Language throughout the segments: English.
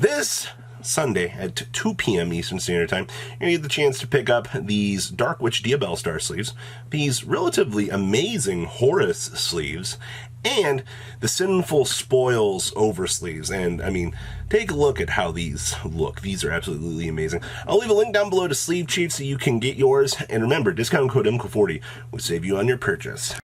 This Sunday at 2 p.m. Eastern Standard Time, you're going to get the chance to pick up these Dark Witch Diabell Star sleeves, these relatively amazing Horus sleeves, and the Sinful Spoils oversleeves. And, I mean, take a look at how these look. These are absolutely amazing. I'll leave a link down below to Sleeve Chief so you can get yours. And remember, discount code MCO40 will save you on your purchase.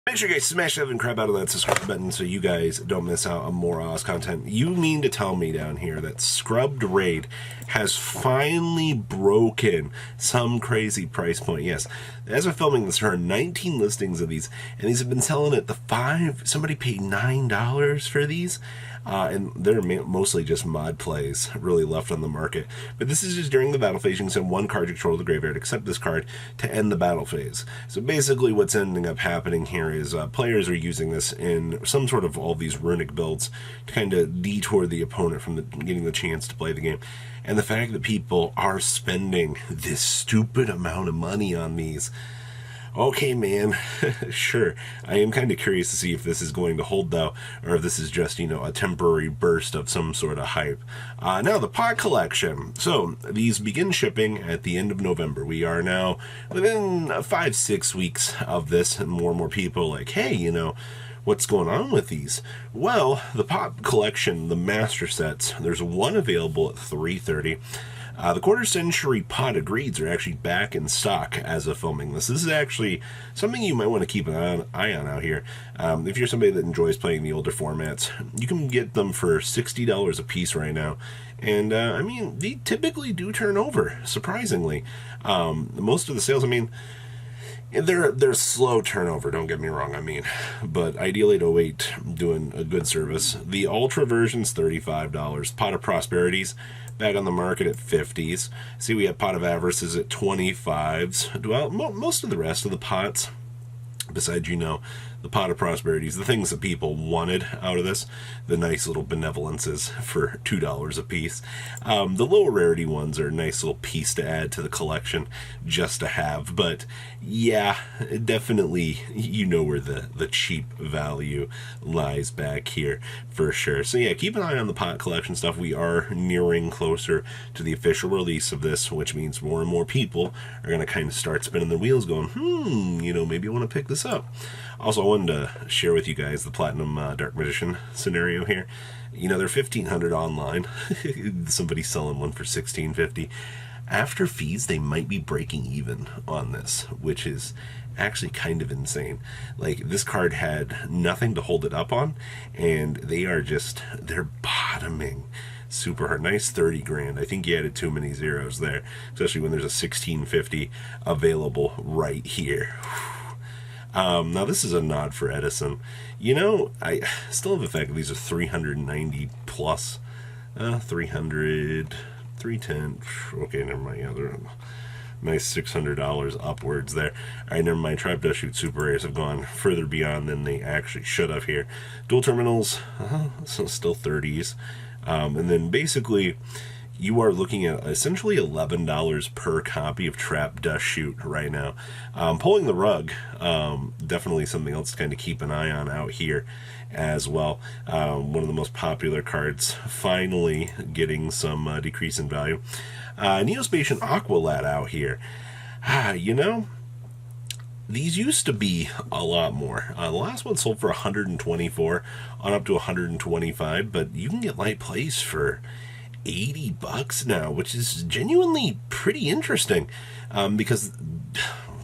Make sure you guys smash that and crap out of that subscribe button so you guys don't miss out on more Oz content. You mean to tell me down here that Scrubbed Raid has finally broken some crazy price point? Yes, as of filming this, there are 19 listings of these, and these have been selling at the $5. Somebody paid $9 for these. And they're mostly just mod plays really left on the market. But this is just during the battle phase. You can send one card to control the graveyard, except this card, to end the battle phase. So basically what's ending up happening here is players are using this in some sort of all these runic builds to kind of detour the opponent from getting the chance to play the game. And the fact that people are spending this stupid amount of money on these, okay, man, sure. I am kind of curious to see if this is going to hold, though, or if this is just, a temporary burst of some sort of hype. Now, the pot collection. So, these begin shipping at the end of November. We are now within 5-6 weeks of this, and more people are like, hey, what's going on with these? Well, the pot collection, the master sets, there's one available at $330. The Quarter Century Potted Greeds are actually back in stock as of filming this. This is actually something you might want to keep an eye on out here. If you're somebody that enjoys playing the older formats, you can get them for $60 a piece right now. And, I mean, they typically do turn over, surprisingly. Most of the sales, they're slow turnover, don't get me wrong, but Ideal 808 doing a good service. The Ultra version's $35. Pot of Prosperities back on the market at 50s. See, we have Pot of Avarices at 25s. Well, most of the rest of the pots, besides, the Pot of Prosperities, the things that people wanted out of this, the nice little benevolences for $2 a piece. The lower rarity ones are a nice little piece to add to the collection just to have. But yeah, definitely, where the cheap value lies back here for sure. So yeah, keep an eye on the pot collection stuff. We are nearing closer to the official release of this, which means more and more people are going to kind of start spinning their wheels going, maybe I want to pick this up. Also, I wanted to share with you guys the Platinum Dark Magician scenario here. They're $1,500 online. Somebody's selling one for $1,650. After fees, they might be breaking even on this, which is actually kind of insane. Like, this card had nothing to hold it up on, and they're bottoming super hard. Nice 30 grand. I think you added too many zeros there, especially when there's a $1,650 available right here. Now, this is a nod for Edison. I still have the fact that these are 390 plus. 300, 310. Okay, never mind. Yeah, they're nice $600 upwards there. All right, never mind. Tribe Does Shoot super rares have gone further beyond than they actually should have here. Dual terminals, so still 30s. And then basically, you are looking at essentially $11 per copy of Trap Dust Shoot right now. Pulling the Rug, definitely something else to kind of keep an eye on out here as well. One of the most popular cards, finally getting some decrease in value. Neospacian Aqualad out here. These used to be a lot more. The last one sold for $124 on up to $125, but you can get light plays for $80 now, which is genuinely pretty interesting, because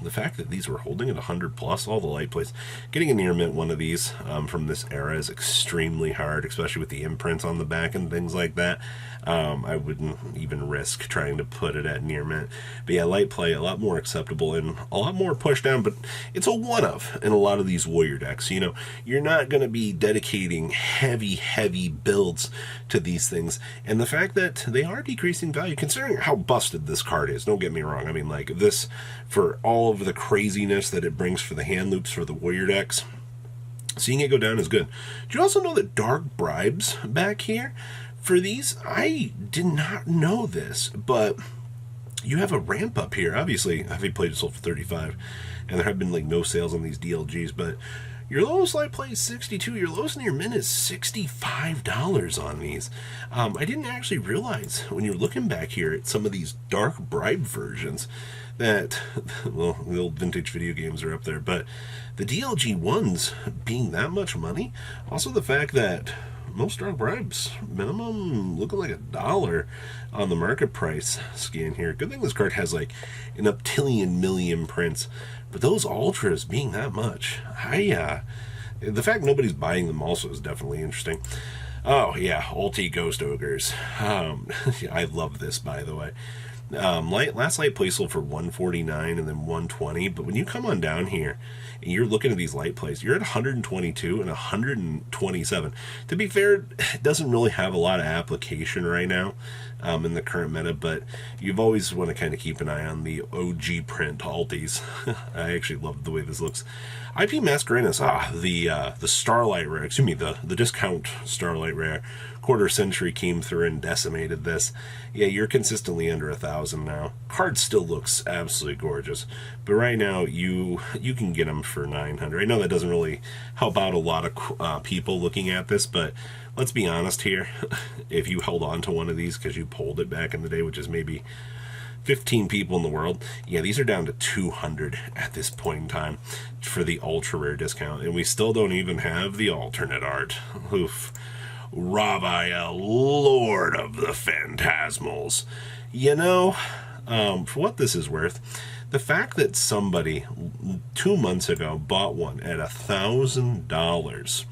the fact that these were holding at 100 plus, all the light plays, getting a near mint one of these from this era is extremely hard, especially with the imprints on the back and things like that. I wouldn't even risk trying to put it at near mint. But yeah, light play, a lot more acceptable and a lot more pushed down, but it's a one-of in a lot of these warrior decks. You're not going to be dedicating heavy builds to these things, and the fact that they are decreasing value, considering how busted this card is, don't get me wrong. Like, this, for all of the craziness that it brings for the hand loops for the warrior decks, seeing it go down is good. Do you also know that Dark Bribes back here for these? I did not know this, but you have a ramp up here. Obviously, Heavy Plate is sold for $35, and there have been no sales on these DLGs, but Your lowest light play is 62. Your lowest near min is $65 on these. I didn't actually realize when you're looking back here at some of these dark bribe versions that, well, the old vintage video games are up there, but the DLG ones being that much money, also the fact that most dark bribes minimum looking like $1 on the market price scan here. Good thing this card has like an uptillion million prints, but those ultras being that much, the fact nobody's buying them also is definitely interesting. Oh yeah, Ulti Ghost Ogres. I love this, by the way. Last light play sold for $149 and then $120, but when you come on down here and you're looking at these light plays, you're at $122 and $127. To be fair, it doesn't really have a lot of application right now in the current meta, but you've always want to kind of keep an eye on the OG print Altis. I actually love the way this looks. IP Mascarenas, the Starlight Rare, excuse me, the discount Starlight Rare. Quarter Century came through and decimated this. Yeah, you're consistently under 1,000 now. Card still looks absolutely gorgeous, but right now you can get them for 900. I know that doesn't really help out a lot of people looking at this, but let's be honest here. If you held on to one of these because you pulled it back in the day, which is maybe 15 people in the world, yeah, these are down to 200 at this point in time for the ultra rare discount, and we still don't even have the alternate art. Oof. Raphael, Lord of the Phantasmals. You know, for what this is worth, the fact that somebody 2 months ago bought one at $1,000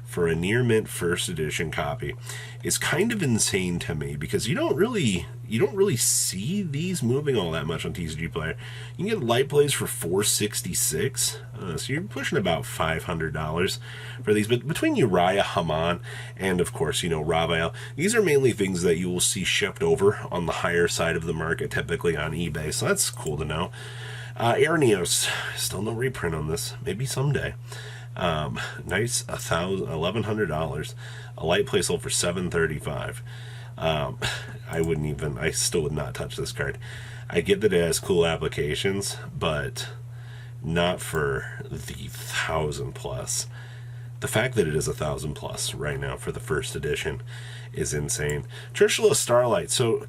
for a near mint first edition copy is kind of insane to me, because you don't really see these moving all that much on TCG Player. You can get light plays for $466, so you're pushing about $500 for these. But between Uriah Haman and, of course, Raphael, these are mainly things that you will see shipped over on the higher side of the market, typically on eBay, so that's cool to know. Arnios, still no reprint on this, maybe someday. Nice, $1,100. A light play sold for $735. I still would not touch this card. I get that it has cool applications, but not for the 1,000 plus. The fact that it is 1,000 plus right now for the first edition is insane. Trishula Starlight. So,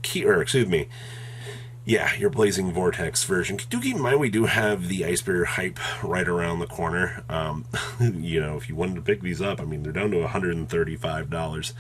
yeah, your Blazing Vortex version. Do keep in mind we do have the Ice Barrier hype right around the corner. If you wanted to pick these up, they're down to $135.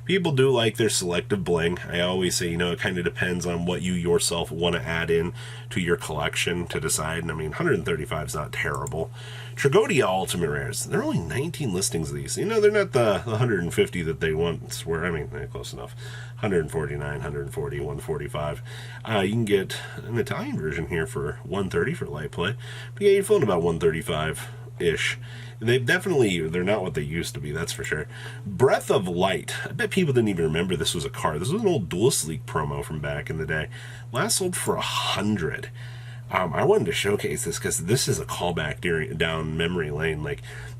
People do like their selective bling. I always say, it kind of depends on what you yourself want to add in to your collection to decide. And $135 is not terrible. Tragodia Ultimate Rares. There are only 19 listings of these. They're not the 150 that they once were. They're close enough. 149, 140, 145. You can get an Italian version here for $130 for light play. But yeah, you're feeling about $135-ish. They're not what they used to be, that's for sure. Breath of Light. I bet people didn't even remember this was a card. This was an old Duelist League promo from back in the day. Last sold for $100. I wanted to showcase this because this is a callback down memory lane.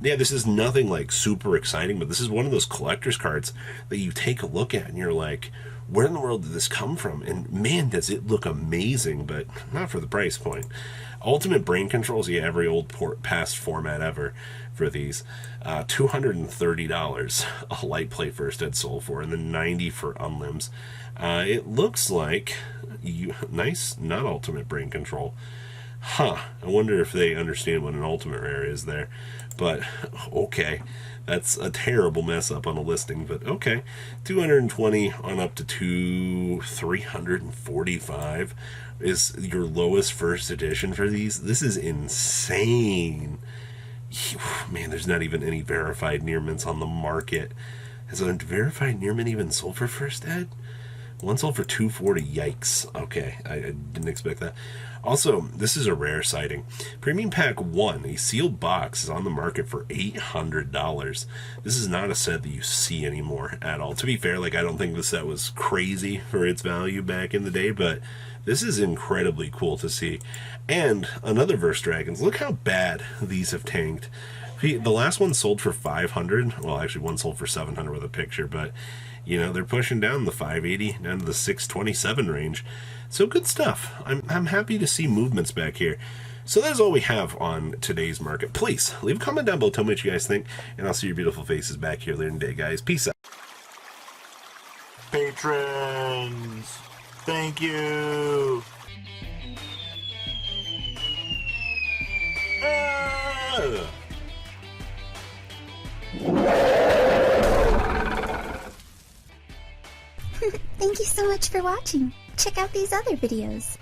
This is nothing super exciting, but this is one of those collector's cards that you take a look at and you're like, where in the world did this come from? And man, does it look amazing, but not for the price point. Ultimate Brain Controls, yeah, every old past format ever for these. $230 a light play first had sold for, and then $90 for unlimbs. It looks like nice, not Ultimate Brain Control. I wonder if they understand what an ultimate rare is there. But okay, that's a terrible mess up on a listing. But okay, 220 on up to 345 is your lowest first edition for these. This is insane. Man, there's not even any verified near mints on the market. Has a verified near mint even sold for first ed? One sold for $240. Yikes. Okay, I didn't expect that. Also, this is a rare sighting. Premium Pack 1, a sealed box, is on the market for $800. This is not a set that you see anymore at all. To be fair, I don't think the set was crazy for its value back in the day, but this is incredibly cool to see. And another Verse Dragons. Look how bad these have tanked. The last one sold for $500. Well, actually, one sold for $700 with a picture, but they're pushing down the $580 down to the $627 range. So good stuff. I'm happy to see movements back here. So that is all we have on today's market. Please leave a comment down below, tell me what you guys think, and I'll see your beautiful faces back here later in the day, guys. Peace out. Patrons, thank you. Thank you so much for watching. Check out these other videos.